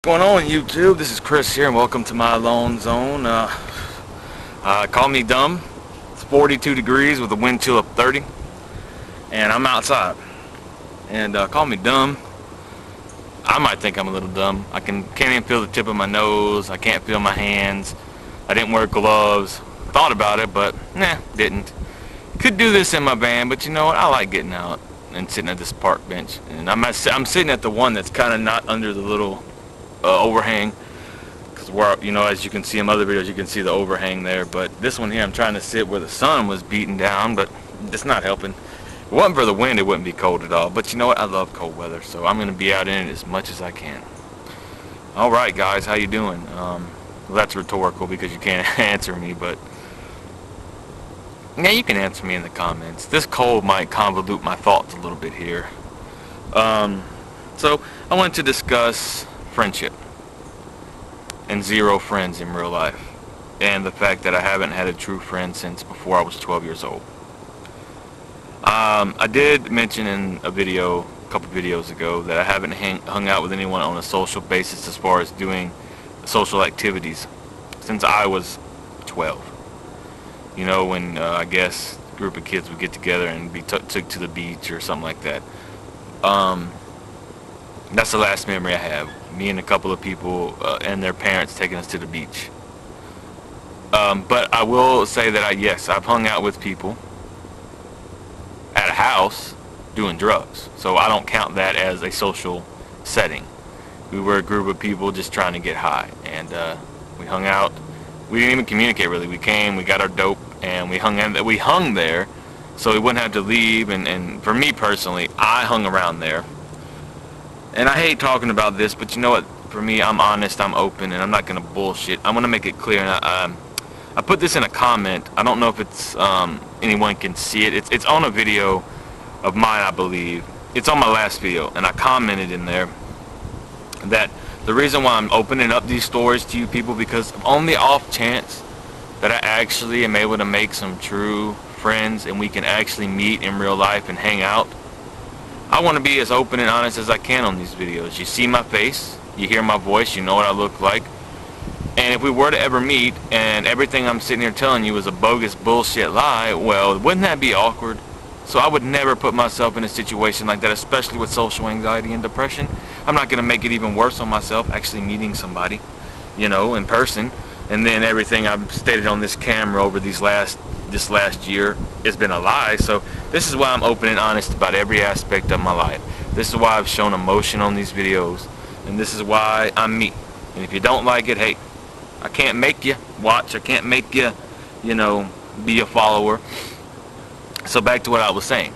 What's going on YouTube? This is Chris here and welcome to my Alone Zone. Call me dumb. It's 42 degrees with a wind chill of 30 and I'm outside. And call me dumb. I might think I'm a little dumb. I can't even feel the tip of my nose. I can't feel my hands. I didn't wear gloves. Thought about it, but didn't. Could do this in my van, but you know what? I like getting out and sitting at this park bench. And I'm sitting at the one that's kind of not under the little overhang, because where, you know, as you can see in other videos, you can see the overhang there. But this one here, I'm trying to sit where the sun was beating down, but it's not helping. If it wasn't for the wind, it wouldn't be cold at all. But you know what? I love cold weather, so I'm going to be out in it as much as I can. All right, guys, how you doing? Well, that's rhetorical because you can't answer me, but yeah, you can answer me in the comments. This cold might convolute my thoughts a little bit here. So I wanted to discuss friendship and zero friends in real life, and the fact that I haven't had a true friend since before I was 12 years old. I did mention in a video a couple videos ago that I haven't hung out with anyone on a social basis as far as doing social activities since I was 12. You know, when I guess a group of kids would get together and be took to the beach or something like that. That's the last memory I have. Me and a couple of people and their parents taking us to the beach. But I will say that I've hung out with people at a house doing drugs. So I don't count that as a social setting. We were a group of people just trying to get high, and we hung out. We didn't even communicate really. We came, we got our dope, and we hung there so we wouldn't have to leave. And for me personally, I hung around there. And I hate talking about this, but you know what? For me, I'm honest, I'm open, and I'm not going to bullshit. I'm going to make it clear. And I put this in a comment. I don't know if it's anyone can see it. It's on a video of mine, I believe. It's on my last video, and I commented in there that the reason why I'm opening up these stories to you people, because on the off chance that I actually am able to make some true friends and we can actually meet in real life and hang out, I want to be as open and honest as I can on these videos. You see my face, you hear my voice, you know what I look like. And if we were to ever meet and everything I'm sitting here telling you is a bogus bullshit lie, well, wouldn't that be awkward? So I would never put myself in a situation like that, especially with social anxiety and depression. I'm not going to make it even worse on myself actually meeting somebody, you know, in person. And then everything I've stated on this camera over this last year has been a lie. So this is why I'm open and honest about every aspect of my life. This is why I've shown emotion on these videos, and this is why I'm me. And if you don't like it, hey, I can't make you watch. I can't make you, you know, be a follower. So back to what I was saying.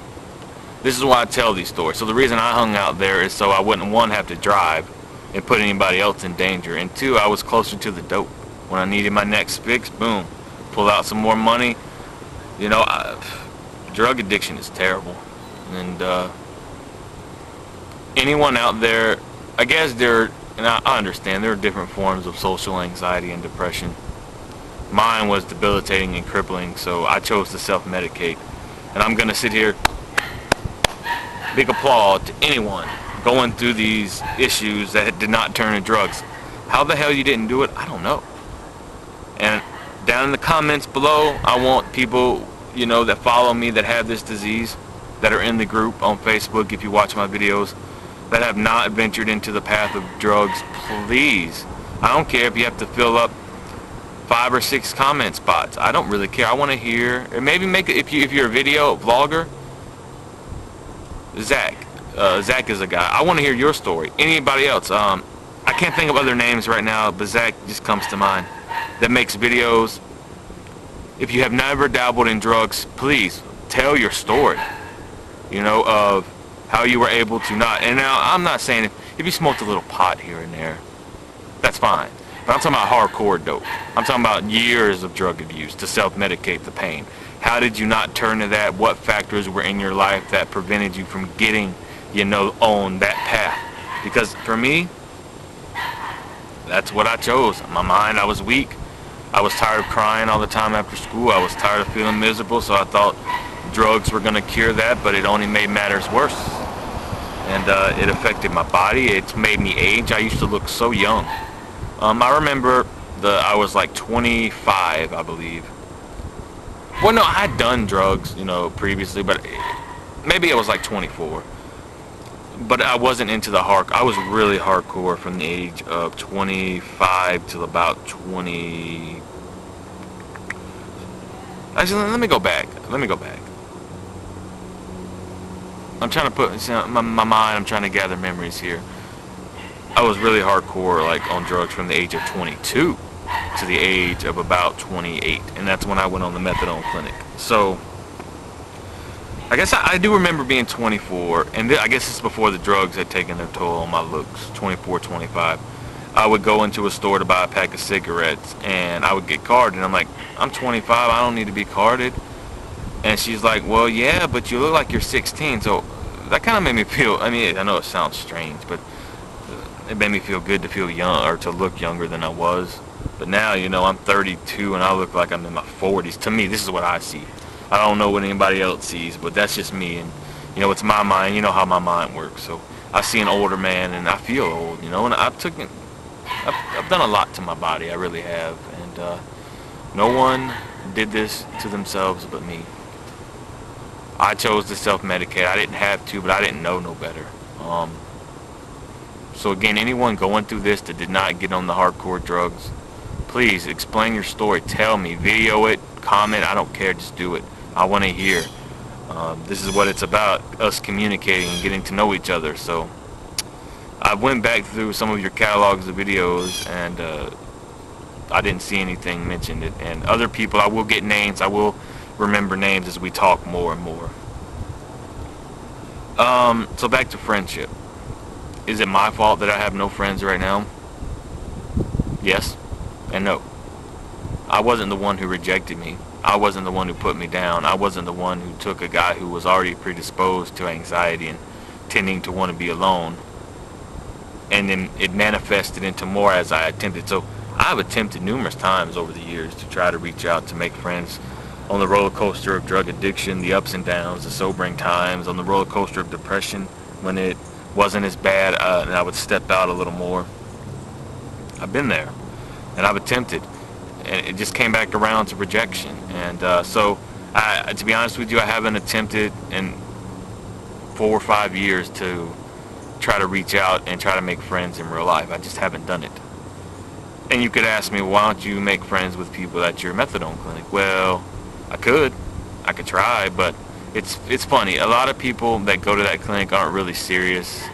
This is why I tell these stories. So the reason I hung out there is so I wouldn't, one, have to drive and put anybody else in danger, and two, I was closer to the dope. When I needed my next fix, boom, pull out some more money. You know, drug addiction is terrible. And anyone out there, I guess and I understand there are different forms of social anxiety and depression. Mine was debilitating and crippling, so I chose to self-medicate. And I'm going to sit here, big applause to anyone going through these issues that did not turn to drugs. How the hell you didn't do it, I don't know. And down in the comments below, I want people, you know, that follow me that have this disease, that are in the group on Facebook, if you watch my videos, that have not ventured into the path of drugs, please. I don't care if you have to fill up 5 or 6 comment spots. I don't really care. I want to hear, or maybe make it, if you're a video vlogger, Zach is a guy. I want to hear your story. Anybody else? I can't think of other names right now, but Zach just comes to mind, that makes videos. If you have never dabbled in drugs, please tell your story, you know, of how you were able to not. And now I'm not saying if you smoked a little pot here and there, that's fine, but I'm talking about hardcore dope. I'm talking about years of drug abuse to self-medicate the pain. How did you not turn to that? What factors were in your life that prevented you from getting, you know, on that path? Because for me, that's what I chose. In my mind, I was weak. I was tired of crying all the time after school. I was tired of feeling miserable, so I thought drugs were going to cure that, but it only made matters worse. and it affected my body. It's made me age. I used to look so young. I remember I was like 25, I believe. Well, no, I had done drugs, previously, but maybe I was like 24. But I wasn't into the I was really hardcore from the age of 25 till about 20. Actually, let me go back. I'm trying to put my mind. I'm trying to gather memories here. I was really hardcore, like on drugs, from the age of 22 to the age of about 28, and that's when I went on the methadone clinic. So I guess I do remember being 24, and I guess it's before the drugs had taken their toll on my looks. 24, 25. I would go into a store to buy a pack of cigarettes, and I would get carded. And I'm like, I'm 25. I don't need to be carded. And she's like, well, yeah, but you look like you're 16. So that kind of made me feel, I mean, I know it sounds strange, but it made me feel good to feel young, or to look younger than I was. But now, I'm 32 and I look like I'm in my 40s. To me, this is what I see. I don't know what anybody else sees, but that's just me. And, it's my mind. You know how my mind works. So I see an older man and I feel old, and I've done a lot to my body. I really have. And no one did this to themselves but me. I chose to self-medicate. I didn't have to, but I didn't know no better. So again, anyone going through this that did not get on the hardcore drugs, please explain your story. Tell me, video it, comment. I don't care. Just do it. I want to hear. This is what it's about, us communicating and getting to know each other. So I went back through some of your catalogs of videos, and I didn't see anything mentioned. And other people, I will get names. I will remember names as we talk more and more. So back to friendship. Is it my fault that I have no friends right now? Yes and no. I wasn't the one who rejected me. I wasn't the one who put me down. I wasn't the one who took a guy who was already predisposed to anxiety and tending to want to be alone, and then it manifested into more as I attempted. So I've attempted numerous times over the years to try to reach out, to make friends on the roller coaster of drug addiction, the ups and downs, the sobering times, on the roller coaster of depression when it wasn't as bad, and I would step out a little more. I've been there, and I've attempted, and it just came back around to rejection. And so to be honest with you, I haven't attempted in 4 or 5 years to try to reach out and try to make friends in real life. I just haven't done it. And you could ask me, why don't you make friends with people at your methadone clinic? Well, I could try, but it's funny. A lot of people that go to that clinic aren't really serious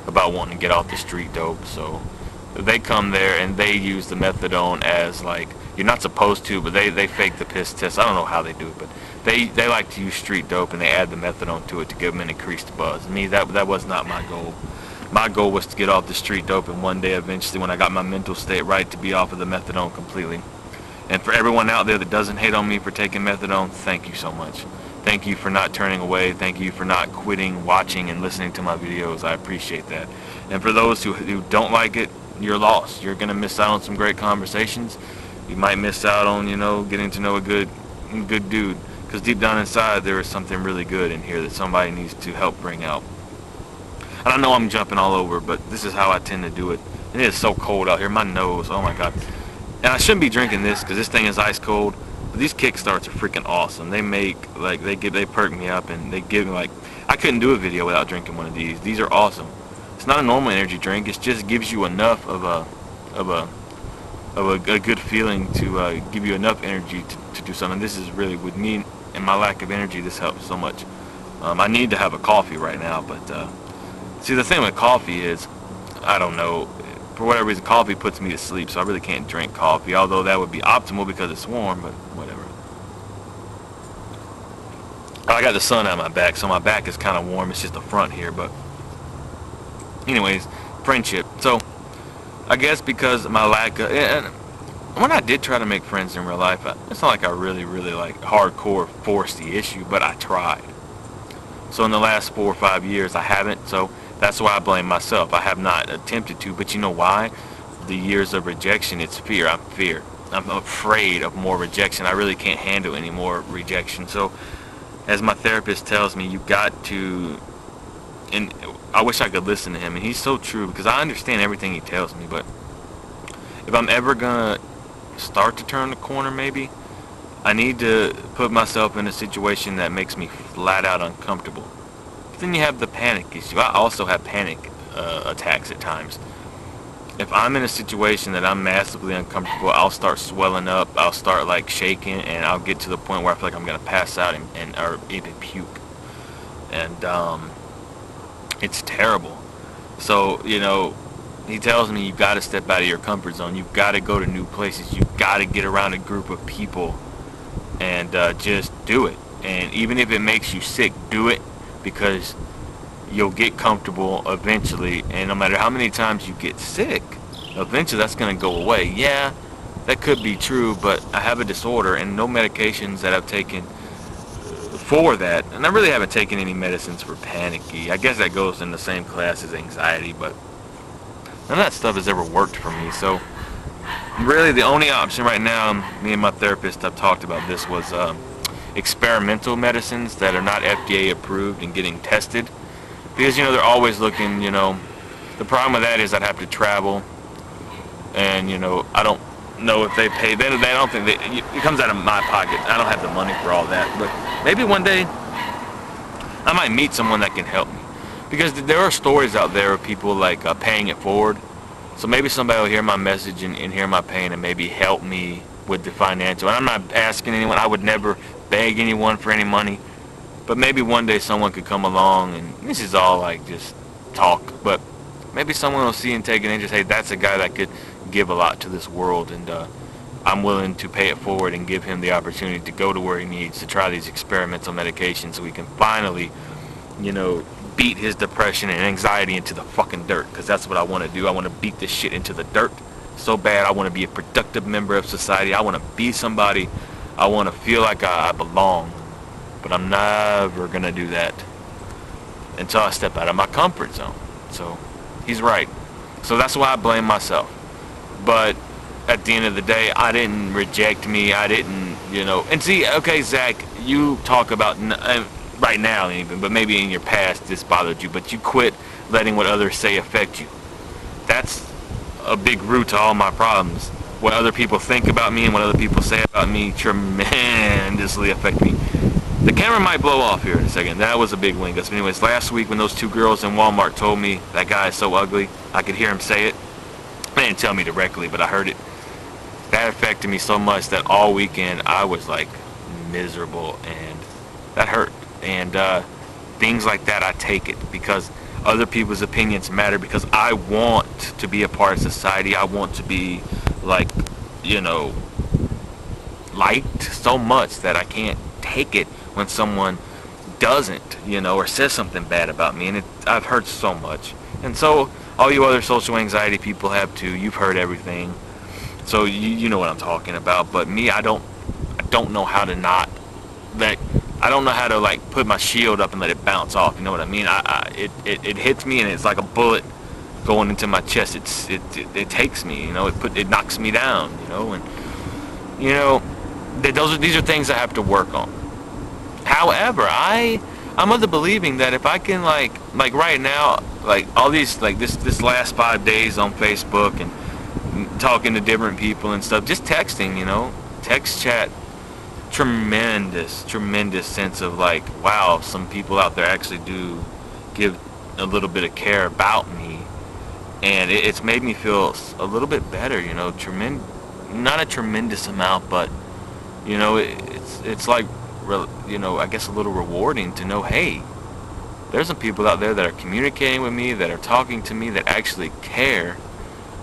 about wanting to get off the street dope. So they come there and they use the methadone as, like, you're not supposed to, but they fake the piss test. I don't know how they do it, but they like to use street dope and they add the methadone to it to give them an increased buzz. Me, that was not my goal. My goal was to get off the street dope, and one day eventually, when I got my mental state right, to be off of the methadone completely. And for everyone out there that doesn't hate on me for taking methadone, thank you so much. Thank you for not turning away. Thank you for not quitting watching and listening to my videos. I appreciate that. And for those who don't like it, you're lost. You're going to miss out on some great conversations. You might miss out on, getting to know a good dude. Because deep down inside, there is something really good in here that somebody needs to help bring out. And I know I'm jumping all over, but this is how I tend to do it. And it is so cold out here. My nose, oh my God. And I shouldn't be drinking this because this thing is ice cold. But these kickstarts are freaking awesome. They make, like, they perk me up, and they give me, like, I couldn't do a video without drinking one of these. These are awesome. It's not a normal energy drink. It just gives you enough of a good feeling to give you enough energy to do something. This is really, with me and my lack of energy, this helps so much. I need to have a coffee right now, but see, the thing with coffee is, I don't know, for whatever reason, coffee puts me to sleep, so I really can't drink coffee, although that would be optimal because it's warm, but whatever. I got the sun on my back, so my back is kind of warm. It's just the front here, but anyways, friendship. So I guess because my lack of, and when I did try to make friends in real life, it's not like I really like hardcore forced the issue, but I tried. So in the last 4 or 5 years, I haven't, so that's why I blame myself. I have not attempted to, but you know why? The years of rejection, it's fear. I'm afraid of more rejection. I really can't handle any more rejection. So as my therapist tells me, you got to, and I wish I could listen to him, and he's so true because I understand everything he tells me. But if I'm ever gonna start to turn the corner, maybe I need to put myself in a situation that makes me flat out uncomfortable. But then you have the panic issue. I also have panic attacks at times. If I'm in a situation that I'm massively uncomfortable, I'll start swelling up, I'll start like shaking, and I'll get to the point where I feel like I'm gonna pass out and or even puke. And it's terrible. So, he tells me you gotta step out of your comfort zone. You gotta go to new places. You gotta get around a group of people and just do it. And even if it makes you sick, do it, because you'll get comfortable eventually. And no matter how many times you get sick, eventually that's going to go away. Yeah, that could be true, but I have a disorder and no medications that I've taken for that. And I really haven't taken any medicines for panicky. I guess that goes in the same class as anxiety, but none of that stuff has ever worked for me. So really the only option right now, me and my therapist have talked about this, was experimental medicines that are not FDA approved and getting tested. Because, they're always looking, the problem with that is I'd have to travel, and, I don't know if they pay, they don't think, it comes out of my pocket. I don't have the money for all that, but maybe one day I might meet someone that can help me. Because there are stories out there of people like paying it forward. So maybe somebody will hear my message and hear my pain and maybe help me with the financial. And I'm not asking anyone, I would never beg anyone for any money. But maybe one day someone could come along, and this is all like just talk, but maybe someone will see and take an interest. Hey, that's a guy that could give a lot to this world, and I'm willing to pay it forward and give him the opportunity to go to where he needs to try these experimental medications so we can finally, beat his depression and anxiety into the fucking dirt, because that's what I want to do. I want to beat this shit into the dirt so bad. I want to be a productive member of society. I want to be somebody. I want to feel like I belong. But I'm never going to do that until I step out of my comfort zone. So he's right. So that's why I blame myself. But at the end of the day, I didn't reject me. I didn't, And see, okay, Zach, you talk about right now even, but maybe in your past this bothered you, but you quit letting what others say affect you. That's a big root to all my problems. What other people think about me and what other people say about me tremendously affect me. The camera might blow off here in a second. That was a big wing. But anyways, last week when those two girls in Walmart told me that guy is so ugly, I could hear him say it. They didn't tell me directly, but I heard it. That affected me so much that all weekend I was like miserable, and that hurt. And things like that, I take it because other people's opinions matter, because I want to be a part of society. I want to be like, liked so much that I can't take it when someone doesn't, or says something bad about me, and I've heard so much. And so all you other social anxiety people have too. You've heard everything, so you know what I'm talking about. But me, I don't know how to not let. I don't know how to like put my shield up and let it bounce off. You know what I mean? It hits me and it's like a bullet going into my chest. It takes me. It knocks me down. These are things I have to work on. However, I'm of the believing that if I can like right now, like all these, like this last 5 days on Facebook and talking to different people and stuff, just texting, text chat, tremendous sense of like, wow, some people out there actually do give a little bit of care about me, and it's made me feel a little bit better, not a tremendous amount, but it's like, I guess a little rewarding to know, hey, there's some people out there that are communicating with me, that are talking to me, that actually care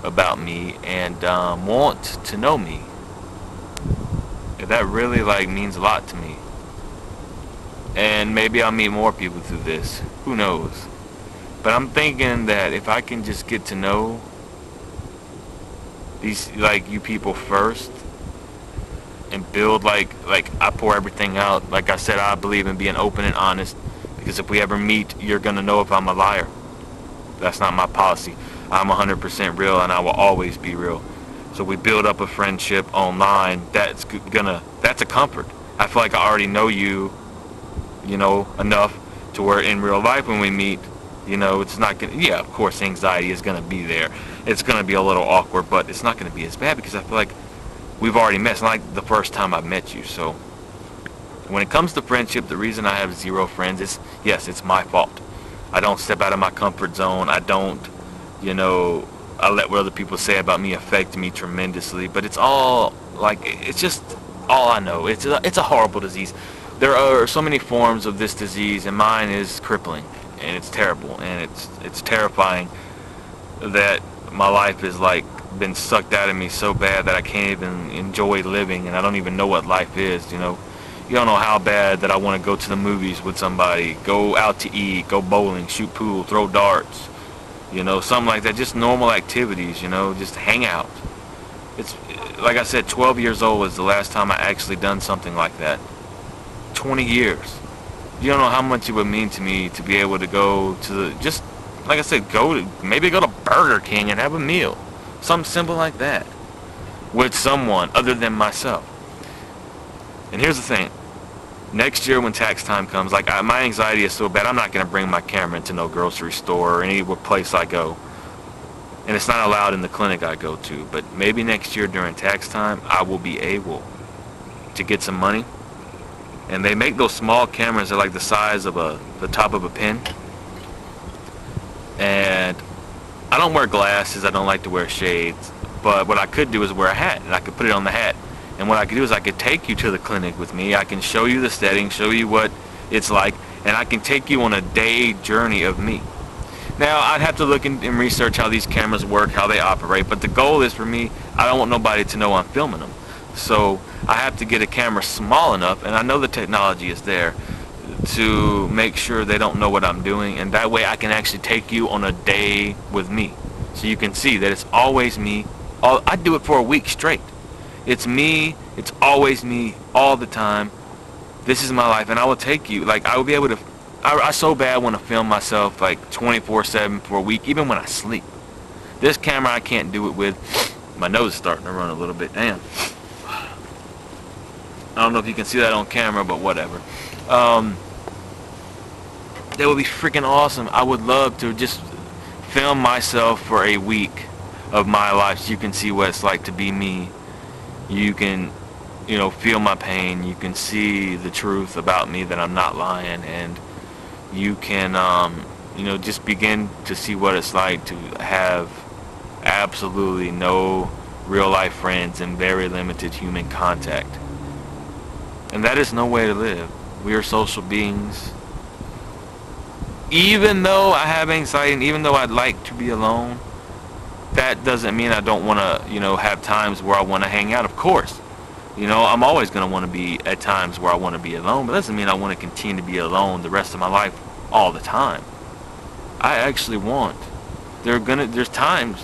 about me and want to know me. That really means a lot to me. And maybe I'll meet more people through this. Who knows? But I'm thinking that if I can just get to know these, you people first, and build I pour everything out. Like I said, I believe in being open and honest, because if we ever meet, you're gonna know if I'm a liar. That's not my policy. I'm 100% real, and I will always be real. So we build up a friendship online. That's a comfort. I feel like I already know you, enough to where in real life when we meet, You know, it's not gonna. Yeah, of course, anxiety is gonna be there. It's gonna be a little awkward, but it's not gonna be as bad because I feel like we've already met. It's not like the first time I met you. So when it comes to friendship, the reason I have 0 friends is, yes, it's my fault. I don't step out of my comfort zone. I don't, you know, I let what other people say about me affect me tremendously. But it's all like, it's just all I know. It's a horrible disease. There are so many forms of this disease, and mine is crippling, and it's terrible, and it's terrifying that my life has like been sucked out of me so bad that I can't even enjoy living, and I don't even know what life is. You know, you don't know how bad that I want to go to the movies with somebody, go out to eat, go bowling, shoot pool, throw darts, you know, something like that. Just normal activities, you know, just hang out. It's like I said, 12 years old was the last time I actually done something like that. 20 years. You don't know how much it would mean to me to be able to go to the, just like I said, maybe go to Burger King and have a meal. Something simple like that with someone other than myself. And here's the thing. Next year when tax time comes, like my anxiety is so bad, I'm not going to bring my camera into no grocery store or any place I go. And it's not allowed in the clinic I go to. But maybe next year during tax time, I will be able to get some money. And they make those small cameras that are like the size of the top of a pen. And I don't wear glasses. I don't like to wear shades. But what I could do is wear a hat, and I could put it on the hat. And what I could do is I could take you to the clinic with me. I can show you the setting, show you what it's like, and I can take you on a day journey of me. Now, I'd have to look and research how these cameras work, how they operate, but the goal is for me, I don't want nobody to know I'm filming them. So I have to get a camera small enough, and I know the technology is there, to make sure they don't know what I'm doing, and that way I can actually take you on a day with me. So you can see that it's always me. I do it for a week straight. It's me, it's always me, all the time. This is my life, and I will take you, like, I will be able to, I so bad want to film myself, like, 24/7 for a week, even when I sleep. This camera, I can't do it with. My nose is starting to run a little bit, damn. I don't know if you can see that on camera, but whatever. That would be freaking awesome. I would love to just film myself for a week of my life so you can see what it's like to be me. You can, you know, feel my pain. You can see the truth about me, that I'm not lying, and you can, you know, just begin to see what it's like to have absolutely no real life friends and very limited human contact. And that is no way to live. We are social beings. Even though I have anxiety, and even though I'd like to be alone, that doesn't mean I don't want to, you know, have times where I want to hang out. Of course, you know, I'm always going to want to be at times where I want to be alone, but that doesn't mean I want to continue to be alone the rest of my life all the time. I actually want. There's times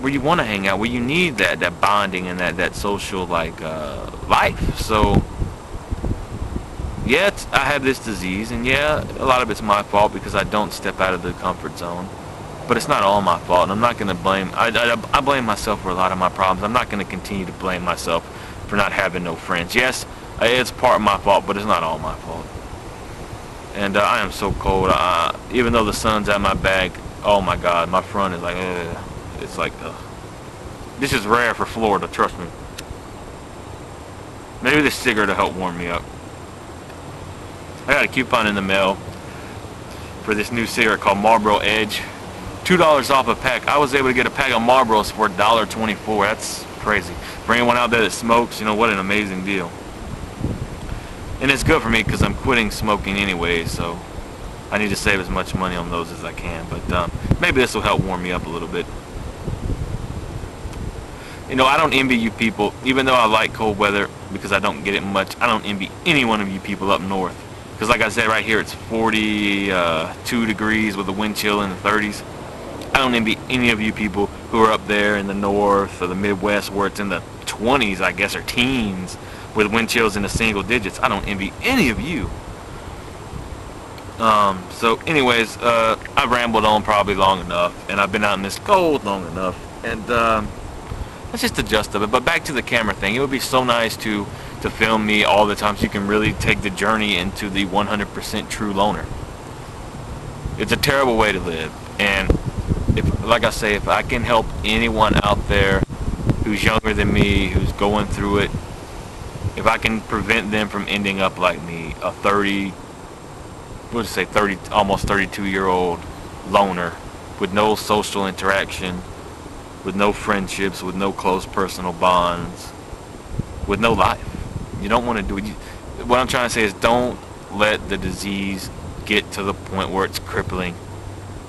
where you want to hang out, where you need that bonding and that social life. So yeah, I have this disease, and yeah, a lot of it's my fault because I don't step out of the comfort zone. But it's not all my fault, and I'm not going to blame. I blame myself for a lot of my problems. I'm not going to continue to blame myself for not having no friends. Yes, it's part of my fault, but it's not all my fault. And I am so cold. Even though the sun's at my back, oh my God, my front is like, it's like, this is rare for Florida, trust me. Maybe this cigarette will help warm me up. I got a coupon in the mail for this new cigarette called Marlboro Edge. $2 off a pack. I was able to get a pack of Marlboros for $1.24. That's crazy. For anyone out there that smokes, you know, what an amazing deal. And it's good for me because I'm quitting smoking anyway, so I need to save as much money on those as I can. But maybe this will help warm me up a little bit. You know, I don't envy you people, even though I like cold weather because I don't get it much. I don't envy any one of you people up north. Because like I said, right here it's 42 degrees with a wind chill in the 30s. I don't envy any of you people who are up there in the north or the Midwest where it's in the 20s, I guess, or teens with wind chills in the single digits. I don't envy any of you. So anyways, I've rambled on probably long enough, and I've been out in this cold long enough, and that's just the gist of it. But back to the camera thing, it would be so nice to film me all the time so you can really take the journey into the 100% true loner. It's a terrible way to live. And if, like I say, if I can help anyone out there who's younger than me, who's going through it, if I can prevent them from ending up like me, a 30, almost 32-year-old loner with no social interaction, with no friendships, with no close personal bonds, with no life. You don't want to do it. What I'm trying to say is, don't let the disease get to the point where it's crippling.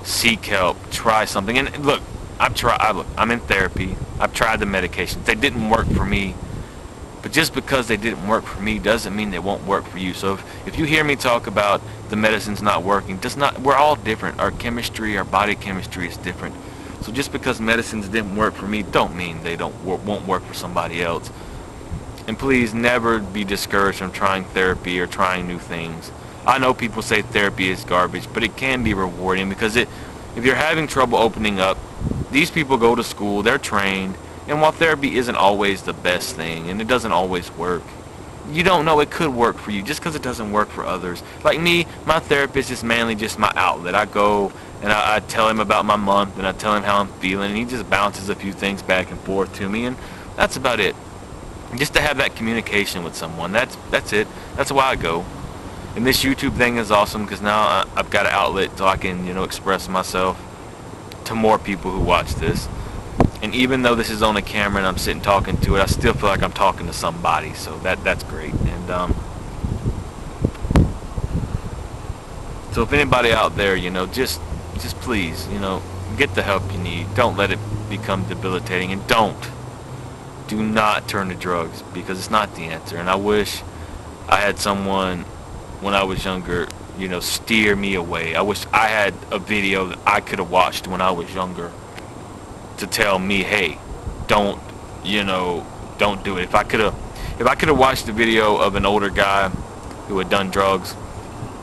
Seek help. Try something. And look, I'm in therapy. I've tried the medications. They didn't work for me. But just because they didn't work for me doesn't mean they won't work for you. So if you hear me talk about the medicine's not working, we're all different. Our chemistry, our body chemistry is different. So just because medicines didn't work for me don't mean they won't work for somebody else. And please never be discouraged from trying therapy or trying new things. I know people say therapy is garbage, but it can be rewarding, because if you're having trouble opening up, these people go to school, they're trained, and while therapy isn't always the best thing, and it doesn't always work, you don't know, it could work for you just because it doesn't work for others. Like me, my therapist is mainly just my outlet. I go and I tell him about my month, and I tell him how I'm feeling, and he just bounces a few things back and forth to me, and that's about it. Just to have that communication with someone, that's it. That's why I go. And this YouTube thing is awesome, because now I've got an outlet so I can, express myself to more people who watch this. And even though this is on a camera and I'm sitting talking to it, I still feel like I'm talking to somebody. So that's great. And so if anybody out there, just please, get the help you need. Don't let it become debilitating, and do not turn to drugs, because it's not the answer. And I wish I had someone when I was younger, steer me away. I wish I had a video that I could have watched when I was younger to tell me, hey, don't do it. If I could have watched the video of an older guy who had done drugs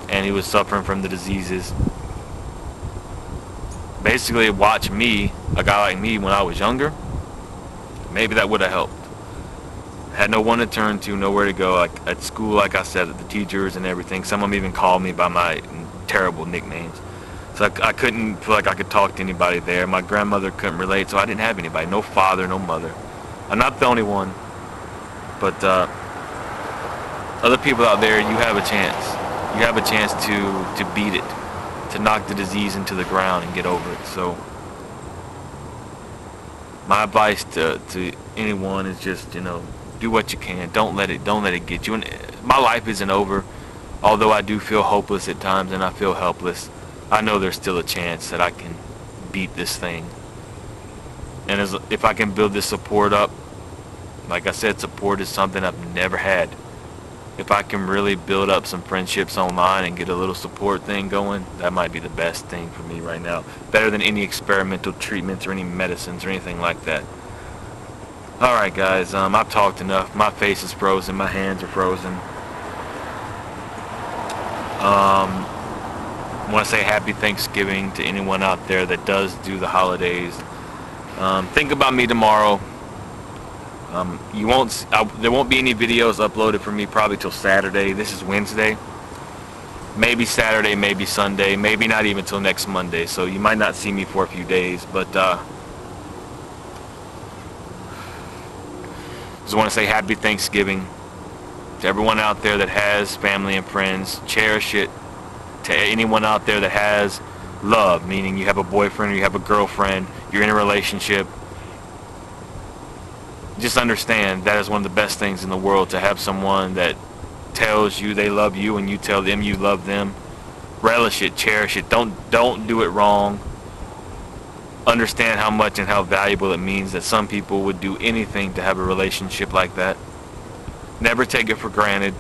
and he was suffering from the diseases, basically watch me, a guy like me when I was younger, maybe that would have helped. I had no one to turn to, nowhere to go. Like at school, like I said, the teachers and everything, some of them even called me by my terrible nicknames. So I couldn't feel like I could talk to anybody there. My grandmother couldn't relate, so I didn't have anybody. No father, no mother. I'm not the only one. But other people out there, you have a chance. You have a chance to beat it, to knock the disease into the ground and get over it. So my advice to anyone is just, do what you can. Don't let it get you. And my life isn't over. Although I do feel hopeless at times and I feel helpless, I know there's still a chance that I can beat this thing. And if I can build this support up, like I said, support is something I've never had. If I can really build up some friendships online and get a little support thing going, that might be the best thing for me right now. Better than any experimental treatments or any medicines or anything like that. Alright guys, I've talked enough. My face is frozen, my hands are frozen. I want to say happy Thanksgiving to anyone out there that does do the holidays. Think about me tomorrow. There won't be any videos uploaded for me probably till Saturday. This is Wednesday. Maybe Saturday, maybe Sunday, maybe not even till next Monday. So you might not see me for a few days, but just want to say happy Thanksgiving to everyone out there that has family and friends. Cherish it. To anyone out there that has love, meaning you have a boyfriend or you have a girlfriend, you're in a relationship, just understand that is one of the best things in the world, to have someone that tells you they love you and you tell them you love them. Relish it, cherish it. Don't do it wrong. Understand how much and how valuable it means, that some people would do anything to have a relationship like that. Never take it for granted.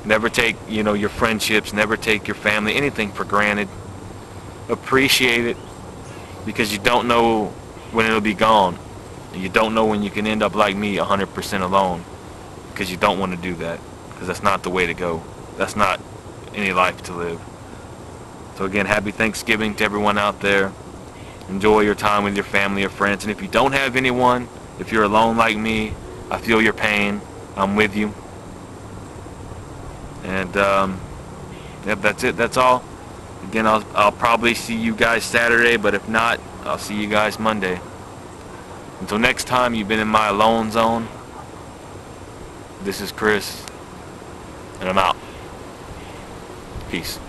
Never take, your friendships, never take your family, anything for granted. Appreciate it, because you don't know when it'll be gone. You don't know when you can end up like me, 100% alone, because you don't want to do that, because that's not the way to go. That's not any life to live. So again, happy Thanksgiving to everyone out there. Enjoy your time with your family or friends. And if you don't have anyone, if you're alone like me, I feel your pain. I'm with you. And yep, that's it. That's all. Again, I'll probably see you guys Saturday, but if not, I'll see you guys Monday. Until next time, you've been in my alone zone. This is Chris, and I'm out. Peace.